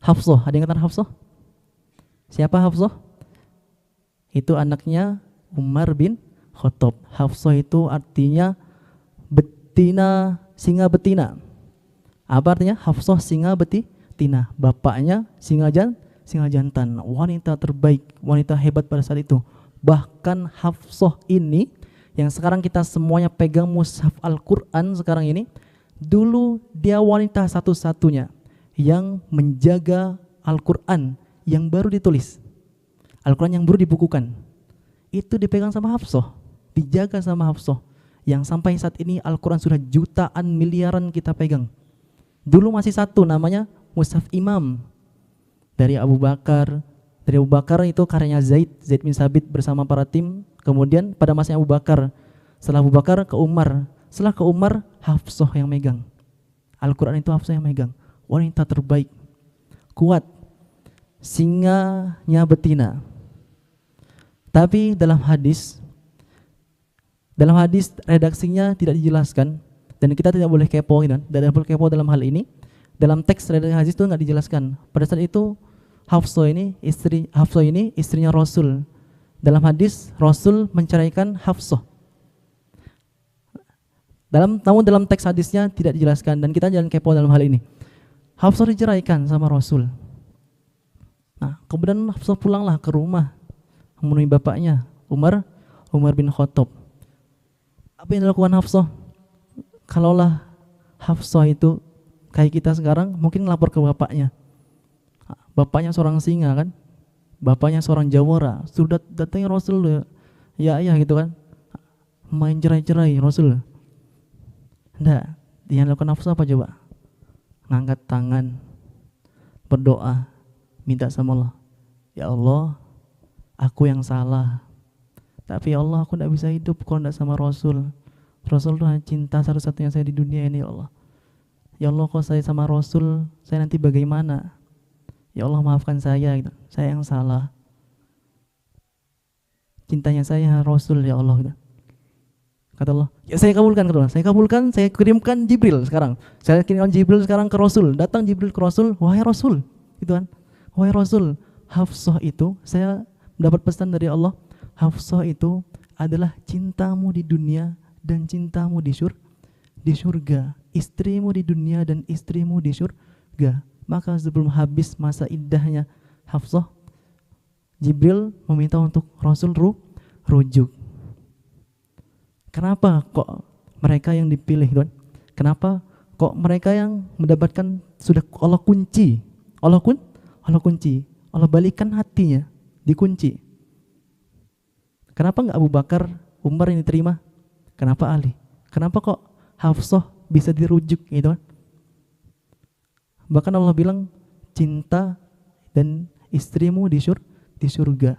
Hafsah, ada yang kata Hafsah? Siapa Hafsah? Itu anaknya Umar bin Khattab. Hafsah itu artinya betina, singa betina. Apa artinya? Hafsah singa betina. Bapaknya singa jantan. Wanita terbaik, wanita hebat pada saat itu. Bahkan Hafsah ini yang sekarang kita semuanya pegang mushaf Al-Quran sekarang ini, dulu dia wanita satu-satunya yang menjaga Al-Quran yang baru ditulis, Al-Quran yang baru dibukukan, itu dipegang sama Hafsah, dijaga sama Hafsah, yang sampai saat ini Al-Quran sudah jutaan miliaran kita pegang. Dulu masih satu namanya mushaf Imam dari Abu Bakar. Dari Abu Bakar itu karyanya Zaid bin Sabit bersama para tim. Kemudian pada masanya Abu Bakar, setelah Abu Bakar ke Umar, setelah ke Umar Hafsah yang megang Al-Quran, itu Hafsah yang megang. Wanita terbaik, kuat, singanya betina. Tapi dalam hadis redaksinya tidak dijelaskan, dan kita tidak boleh kepo, tidak boleh kepo dalam hal ini. Dalam teks redaksi hadis itu nggak dijelaskan. Pada saat itu Hafsah ini istrinya Rasul. Dalam hadis Rasul menceraikan Hafsah. Namun dalam teks hadisnya tidak dijelaskan, dan kita jangan kepo dalam hal ini. Hafsah diceraikan sama Rasul. Nah, kemudian Hafsah pulanglah ke rumah menemui bapaknya Umar bin Khattab. Apa yang dilakukan Hafsah? Kalaulah Hafsah itu kayak kita sekarang, mungkin lapor ke bapaknya. Bapaknya seorang singa kan, bapaknya seorang jawara, sudah datangnya Rasul, ya ayah gitu kan, main cerai-cerai Rasul. Enggak, yang dilakukan Hafsah apa coba? Ngangkat tangan, berdoa, minta sama Allah, ya Allah, aku yang salah, tapi ya Allah, aku tidak bisa hidup kalau tidak sama Rasul. Rasul itu cinta satu-satunya saya di dunia ini, ya Allah. Ya Allah, kalau saya sama Rasul, saya nanti bagaimana? Ya Allah, maafkan saya, gitu. Saya yang salah. Cintanya saya Rasul, ya Allah, gitu. Kata Allah, ya saya kabulkan, kata Allah. Saya kabulkan, saya kirimkan Jibril sekarang. Saya kirimkan Jibril sekarang ke Rasul. Datang Jibril ke Rasul, wahai Rasul, gitu kan. Wahai Rasul, Hafsah itu, saya mendapat pesan dari Allah, Hafsah itu adalah cintamu di dunia dan cintamu di surga. Istrimu di dunia dan istrimu di surga. Maka sebelum habis masa iddahnya Hafsah, Jibril meminta untuk Rasul rujuk. Kenapa kok mereka yang dipilih, Tuhan? Kenapa kok mereka yang mendapatkan sudah Allah kunci? Allah kunci. Allah balikan hatinya, dikunci. Kenapa enggak Abu Bakar, Umar yang diterima? Kenapa Ali? Kenapa kok Hafsah bisa dirujuk, gitu kan? Bahkan Allah bilang cinta dan istrimu di surga.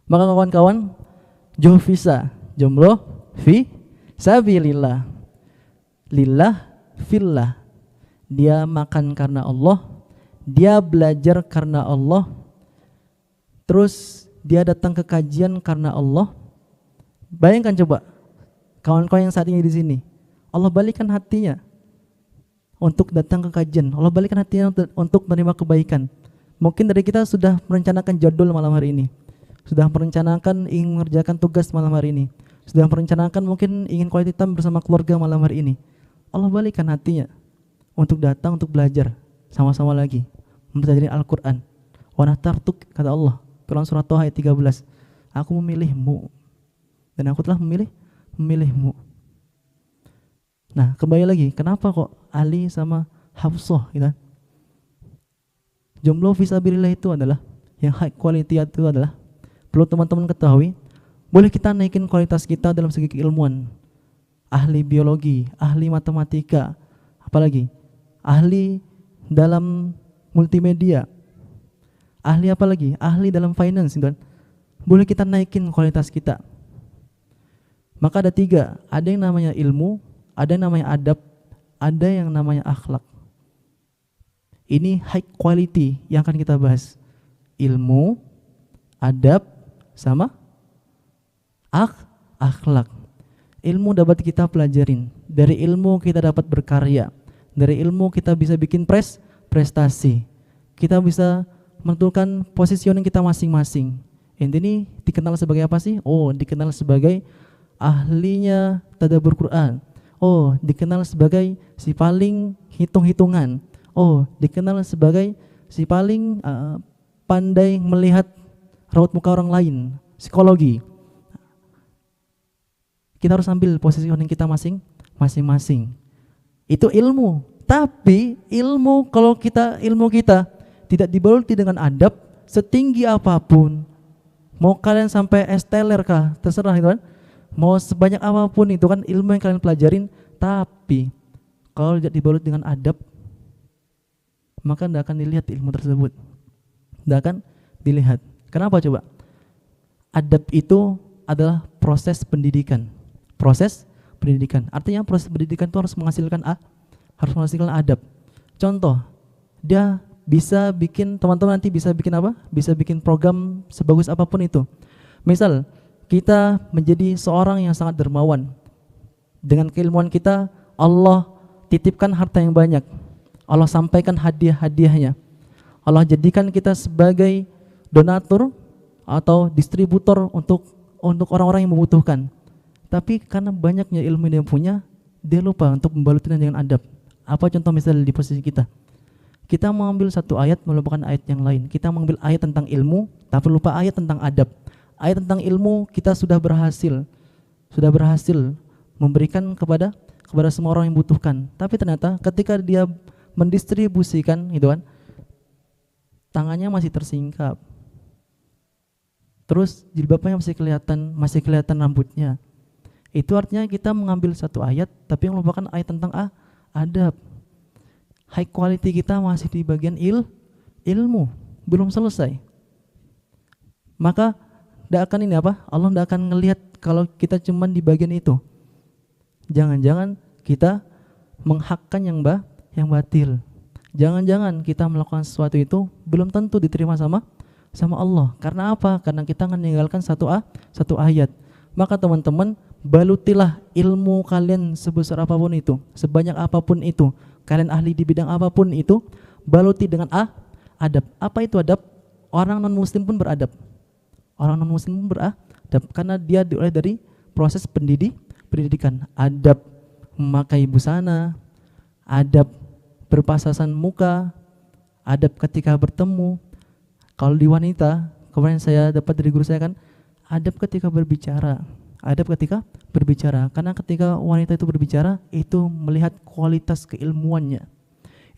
Maka kawan-kawan, jomblo fi sabilillah, lillah fillah. Dia makan karena Allah, dia belajar karena Allah, terus dia datang ke kajian karena Allah. Bayangkan coba, kawan-kawan yang saat ini di sini, Allah balikan hatinya untuk datang ke kajian, Allah balikan hatinya untuk menerima kebaikan. Mungkin dari kita sudah merencanakan jadwal malam hari ini, sudah merencanakan ingin mengerjakan tugas malam hari ini, sudah merencanakan mungkin ingin quality time bersama keluarga malam hari ini. Allah balikan hatinya untuk datang, untuk belajar sama-sama lagi mempelajari Al-Quran. Wa natartuk, kata Allah Quran surat Toha ayat 13, aku memilihmu dan aku telah memilihmu. Nah, kembali lagi, kenapa kok Ali sama Hafsah, gitu? Jomblo fisabilillah itu adalah yang high quality, itu adalah perlu teman-teman ketahui, boleh kita naikin kualitas kita dalam segi keilmuan. Ahli biologi, ahli matematika, apalagi ahli dalam multimedia, ahli apalagi, ahli dalam finance, gitu kan? Boleh kita naikin kualitas kita. Maka ada 3, ada yang namanya ilmu, ada yang namanya adab, ada yang namanya akhlak. Ini high quality yang akan kita bahas. Ilmu, adab, sama akhlak. Ilmu dapat kita pelajarin. Dari ilmu kita dapat berkarya. Dari ilmu kita bisa bikin prestasi. Kita bisa menentukan positioning kita masing-masing. Ente ini dikenal sebagai apa sih? Oh, dikenal sebagai ahlinya tadabbur Quran. Oh, dikenal sebagai si paling hitung-hitungan. Oh, dikenal sebagai si paling pandai melihat raut muka orang lain, psikologi. Kita harus ambil positioning kita masing-masing. Itu ilmu. Tapi ilmu kalau ilmu kita tidak dibaluti dengan adab, setinggi apapun, mau kalian sampai esteller kah, terserah itu kan. Mau sebanyak apapun itu kan ilmu yang kalian pelajarin, tapi kalau tidak dibalut dengan adab, maka tidak akan dilihat ilmu tersebut. Tidak akan dilihat. Kenapa coba? Adab itu adalah proses pendidikan. Proses pendidikan. Artinya proses pendidikan itu harus menghasilkan adab. Contoh, dia bisa bikin, teman-teman nanti bisa bikin apa? Bisa bikin program sebagus apapun itu. Misal, kita menjadi seorang yang sangat dermawan. Dengan keilmuan kita, Allah titipkan harta yang banyak. Allah sampaikan hadiah-hadiahnya. Allah jadikan kita sebagai donatur atau distributor untuk orang-orang yang membutuhkan. Tapi karena banyaknya ilmu yang dia punya, dia lupa untuk membalutinya dengan adab. Apa contoh misalnya di posisi kita? Kita mengambil satu ayat melupakan ayat yang lain. Kita mengambil ayat tentang ilmu, tapi lupa ayat tentang adab. Ayat tentang ilmu kita sudah berhasil memberikan kepada semua orang yang membutuhkan. Tapi ternyata ketika dia mendistribusikan, gitu kan, tangannya masih tersingkap. Terus jilbabnya masih kelihatan rambutnya. Itu artinya kita mengambil satu ayat tapi yang melupakan ayat tentang adab. High quality kita masih di bagian ilmu, belum selesai. Maka Allah tidak akan ngelihat kalau kita cuman di bagian itu. Jangan-jangan kita menghakkan yang batil. Jangan-jangan kita melakukan sesuatu itu belum tentu diterima sama Allah. Karena apa? Karena kita meninggalkan satu ayat. Maka teman-teman, balutilah ilmu kalian sebesar apapun itu, sebanyak apapun itu, kalian ahli di bidang apapun itu, baluti dengan adab. Apa itu adab? Orang non muslim pun beradab. Orang non muslim pun beradab karena dia dioleh dari proses pendidikan. Adab memakai busana, adab berpasasan muka, adab ketika bertemu. Kalau di wanita, kemarin saya dapat dari guru saya kan, adab ketika berbicara. Adab ketika berbicara, karena ketika wanita itu berbicara, itu melihat kualitas keilmuannya,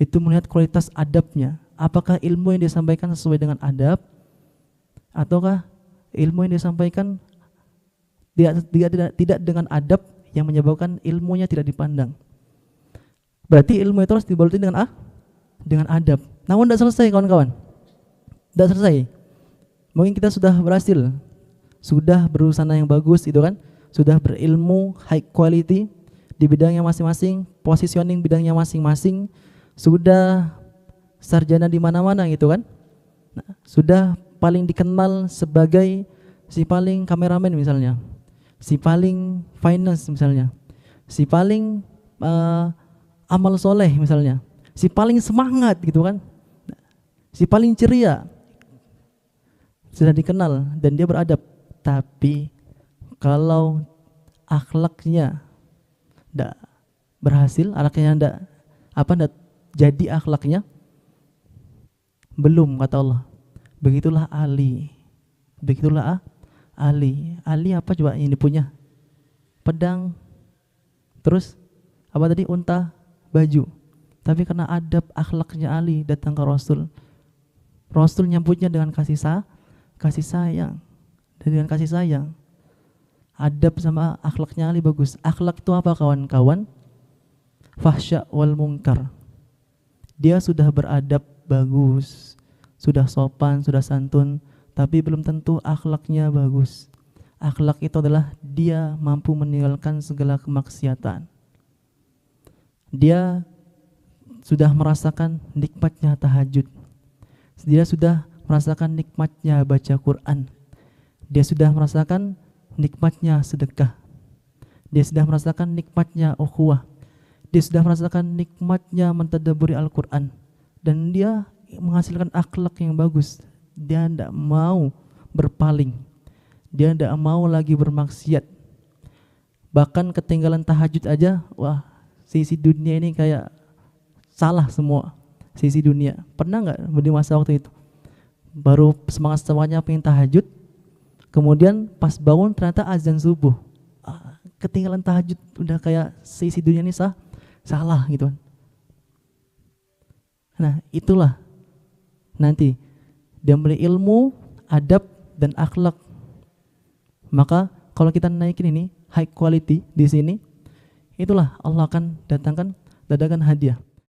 itu melihat kualitas adabnya. Apakah ilmu yang disampaikan sesuai dengan adab, ataukah ilmu yang disampaikan tidak dengan adab yang menyebabkan ilmunya tidak dipandang. Berarti ilmu itu harus dibaluti dengan adab. Namun tidak selesai kawan-kawan, tidak selesai. Mungkin kita sudah berhasil, sudah berusaha yang bagus itu kan, sudah berilmu high quality di bidangnya masing-masing, positioning bidangnya masing-masing, sudah sarjana di mana-mana gitu kan. Nah, sudah paling dikenal sebagai si paling kameramen misalnya, si paling finance misalnya, si paling amal soleh misalnya, si paling semangat gitu kan, si paling ceria, sudah dikenal dan dia beradab. Tapi kalau akhlaknya tidak berhasil, akhlaknya tidak jadi akhlaknya, belum kata Allah. Begitulah Ali. Ali apa coba ini punya? Pedang. Terus apa tadi? Unta, baju. Tapi karena adab akhlaknya Ali datang ke Rasul. Rasul nyambutnya dengan kasih sayang. Dan dengan kasih sayang. Adab sama akhlaknya Ali bagus. Akhlak itu apa kawan-kawan? Fahsya wal munkar. Dia sudah beradab bagus, sudah sopan, sudah santun, tapi belum tentu akhlaknya bagus. Akhlak itu adalah dia mampu meninggalkan segala kemaksiatan. Dia sudah merasakan nikmatnya tahajud. Dia sudah merasakan nikmatnya baca Quran. Dia sudah merasakan nikmatnya sedekah. Dia sudah merasakan nikmatnya ukhuwah. Dia sudah merasakan nikmatnya mentadabburi Al-Quran. dan dia menghasilkan akhlak yang bagus. Dia tidak mau berpaling, dia tidak mau lagi bermaksiat. Bahkan ketinggalan tahajud aja, wah sisi dunia ini kayak salah semua sisi dunia. Pernah nggak di masa waktu itu baru semangatnya pengen tahajud, kemudian pas bangun ternyata azan subuh, ketinggalan tahajud, udah kayak sisi dunia ini salah gitu kan. Nah itulah nanti dia beli ilmu, adab dan akhlak. Maka kalau kita naikin ini high quality di sini, itulah Allah akan datangkan hadiah.